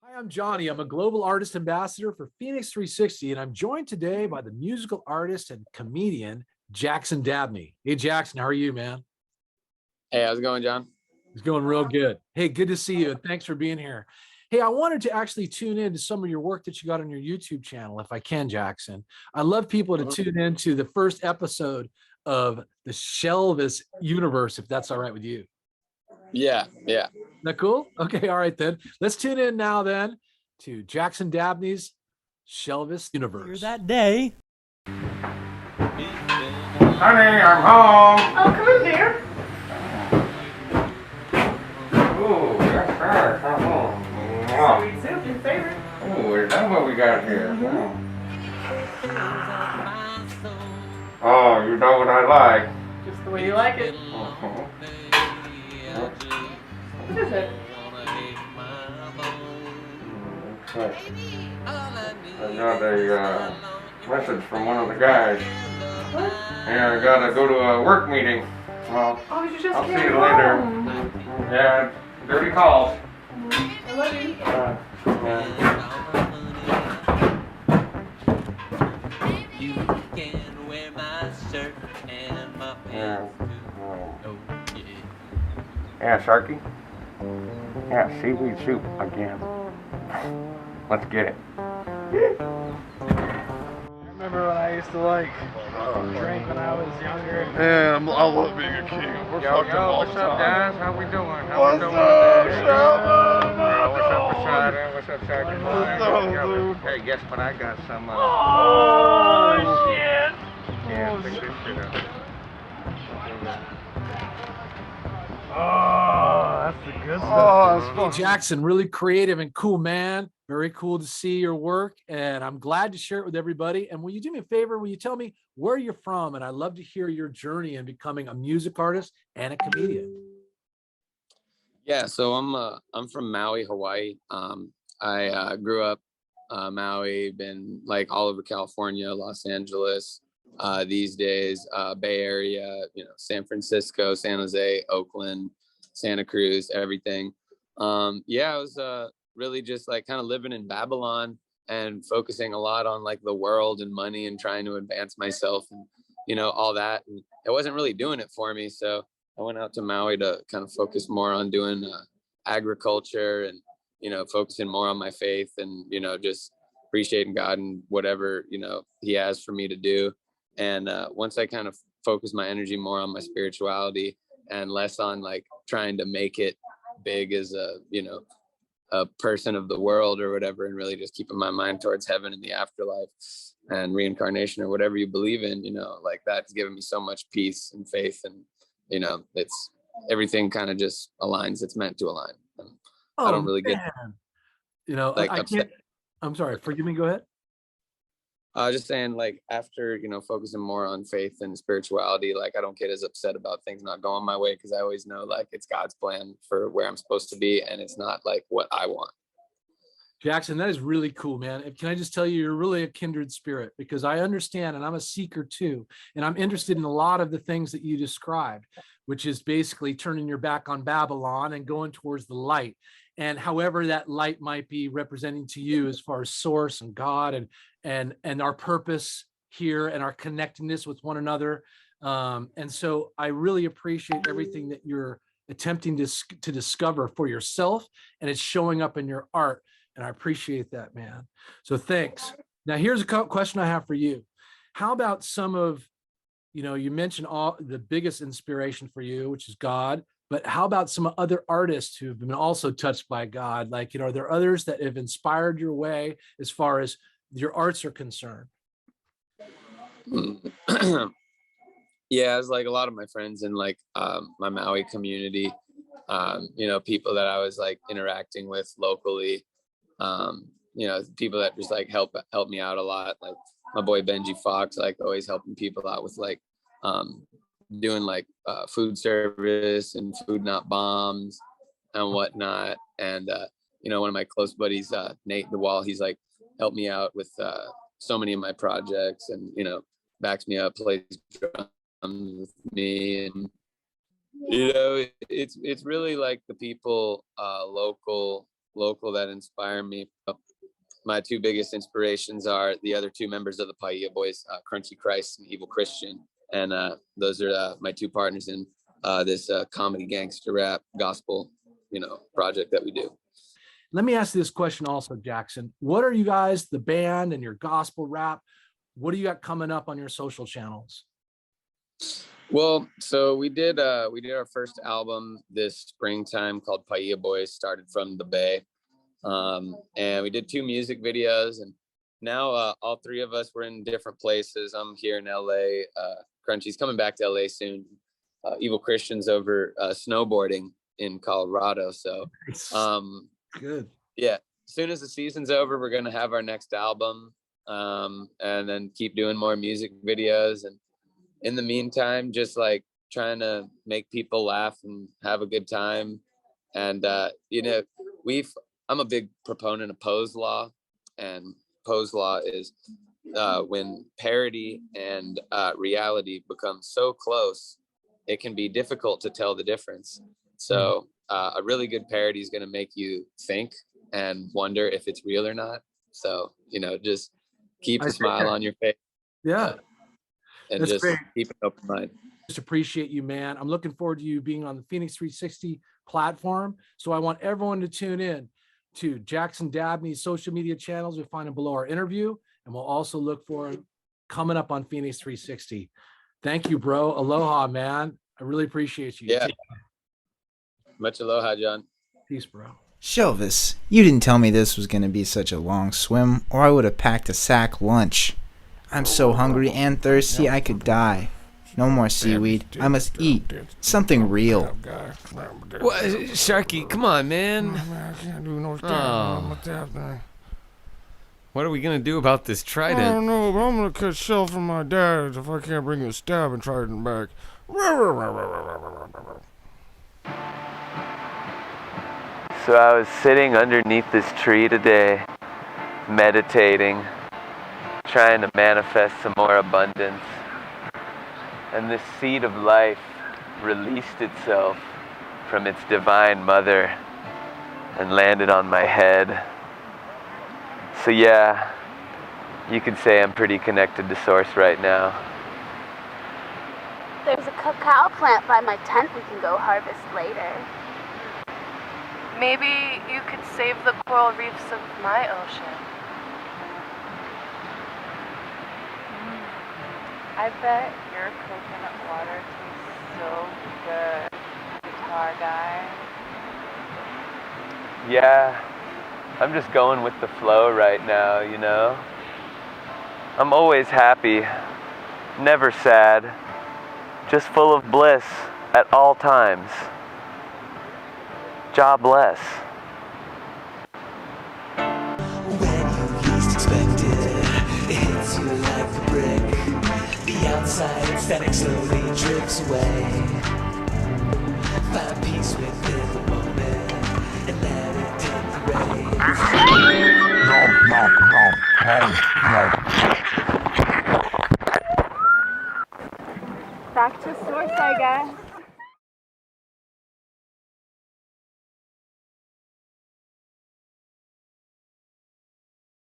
Hi, I'm Johnny. I'm a global artist ambassador for FENIX360, and I'm joined today by the musical artist and comedian Jackson Dabney. Hey, Jackson, how are you, man? Hey, how's it going, John? It's going real good. Hey, good to see you, and thanks for being here. Hey, I wanted to actually tune in to some of your work that you got on your YouTube channel, if I can, Jackson. I love people to Mhm. tune into the first episode of the Shelvis universe, if that's all right with you. Is Yeah. that cool? Okay, all right then. Let's tune in now then to Jackson Dabney's Shelvis universe. That day. Honey, I'm home. Oh, come in, dear. Ooh, that's right. I'm home. Sweet soup, your favorite. Ooh, is that what we got here? Oh, you know what I like. Just the way you like it. Uh-huh. What is it? Okay. I got a message from one of the guys. What? And I gotta go to a work meeting. Well, Oh, you just I'll see came you later. home. Yeah, dirty calls. I love you. You can wear my shirt and my Yeah. pants too. Oh, yeah. Yeah, Sharky? Yeah, seaweed soup again. Let's get it. Remember when I used to drink when I was younger? Yeah, I love being a king. We're fucked up all What's the up, time. guys? How we doing? What's up, Shelby? What's up, Poseidon? What's up, Sergeant? What's up, dude? Hey, guess what? I got some. Oh, shit. Yeah, pick this shit up. Oh, that's the good stuff. Oh, that's Hey, fucking Jackson, really creative and cool, man. Very cool to see your work, and I'm glad to share it with everybody. And will you do me a favor? Will you tell me where you're from? And I'd love to hear your journey in becoming a music artist and a comedian. Yeah, so I'm from Maui, Hawaii. I grew up Maui, been like all over California, Los Angeles, these days, Bay Area, San Francisco, San Jose, Oakland, Santa Cruz, everything. Yeah, I was really just like kind of living in Babylon and focusing a lot on like the world and money and trying to advance myself and all that. And it wasn't really doing it for me, so I went out to Maui to kind of focus more on doing agriculture and focusing more on my faith and just appreciating God and whatever He has for me to do. And once I kind of focus my energy more on my spirituality and less on like trying to make it big as a person of the world or whatever, and really just keeping my mind towards heaven and the afterlife and reincarnation or whatever you believe in, like that's given me so much peace and faith, and it's everything kind of just aligns. It's meant to align. And I don't really get Man. like I upset. can't. I'm sorry. Forgive me. Go ahead. Just saying, like after focusing more on faith and spirituality, like I don't get as upset about things not going my way, because I always know like it's God's plan for where I'm supposed to be, and it's not like what I want. Jackson, that is really cool, man. And can I just tell you, you're really a kindred spirit, because I understand, and I'm a seeker too, and I'm interested in a lot of the things that you described, which is basically turning your back on Babylon and going towards the light. And however that light might be representing to you as far as source and God and our purpose here and our connectedness with one another. And so I really appreciate everything that you're attempting to discover for yourself, and it's showing up in your art. And I appreciate that, man. So thanks. Now, here's a question I have for you. How about some of, you mentioned all the biggest inspiration for you, which is God, but how about some other artists who've been also touched by God? Like, are there others that have inspired your way as far as your arts are concerned? Yeah, it's like a lot of my friends in like my Maui community, people that I was like interacting with locally, people that just like help me out a lot. Like my boy Benji Fox, like always helping people out with like doing like food service and food not bombs and whatnot. And one of my close buddies, Nate DeWall, he's like helped me out with so many of my projects, and backs me up, plays drums with me, and it's really like the people local local that inspire me. My two biggest inspirations are the other two members of the Paia Boys, Crunchy Christ and Evil Christian. And those are my two partners in this comedy gangster rap gospel, project that we do. Let me ask this question also, Jackson. What are you guys, the band and your gospel rap, what do you got coming up on your social channels? Well, so we did our first album this springtime called Paia Boys, started from the Bay. And we did 2 music videos, and now all 3 of us were in different places. I'm here in LA. Crunchy's coming back to LA soon. Evil Christian's over snowboarding in Colorado. So good. Yeah, as soon as the season's over, we're gonna have our next album, and then keep doing more music videos. And in the meantime, just like trying to make people laugh and have a good time. And I'm a big proponent of Poe's Law, and Poe's Law is when parody and reality become so close, it can be difficult to tell the difference. So a really good parody is going to make you think and wonder if it's real or not. So, just keep a smile on your face. Yeah. And That's just great. keep an open mind. Just appreciate you, man. I'm looking forward to you being on the FENIX360 platform. So I want everyone to tune in to Jackson Dabney's social media channels. You'll find them below our interview, and we'll also look for it coming up on FENIX360. Thank you, bro. Aloha, man. I really appreciate you. Yeah. Much aloha, John. Peace, bro. Shelvis, you didn't tell me this was going to be such a long swim, or I would have packed a sack lunch. I'm so hungry and thirsty I could die. No more seaweed. I must eat something real. What, Sharky, come on, man. I can't do no Oh. What are we gonna do about this I trident? don't know, but I'm gonna cut shell from my dad if I can't bring a stabbing trident back. So I was sitting underneath this tree today, meditating, trying to manifest some more abundance. And this seed of life released itself from its divine mother and landed on my head. So yeah, you could say I'm pretty connected to Source right now. There's a cacao plant by my tent we can go harvest later. Maybe you could save the coral reefs of my ocean. I bet your coconut water tastes so good, guitar guy. Yeah, I'm just going with the flow right now, I'm always happy, never sad, just full of bliss at all times. God bless. When you least expect it, it hits you like a brick. The outside static slowly drifts away. Find peace within the moment and let it take the reins. Back to Source, I guess.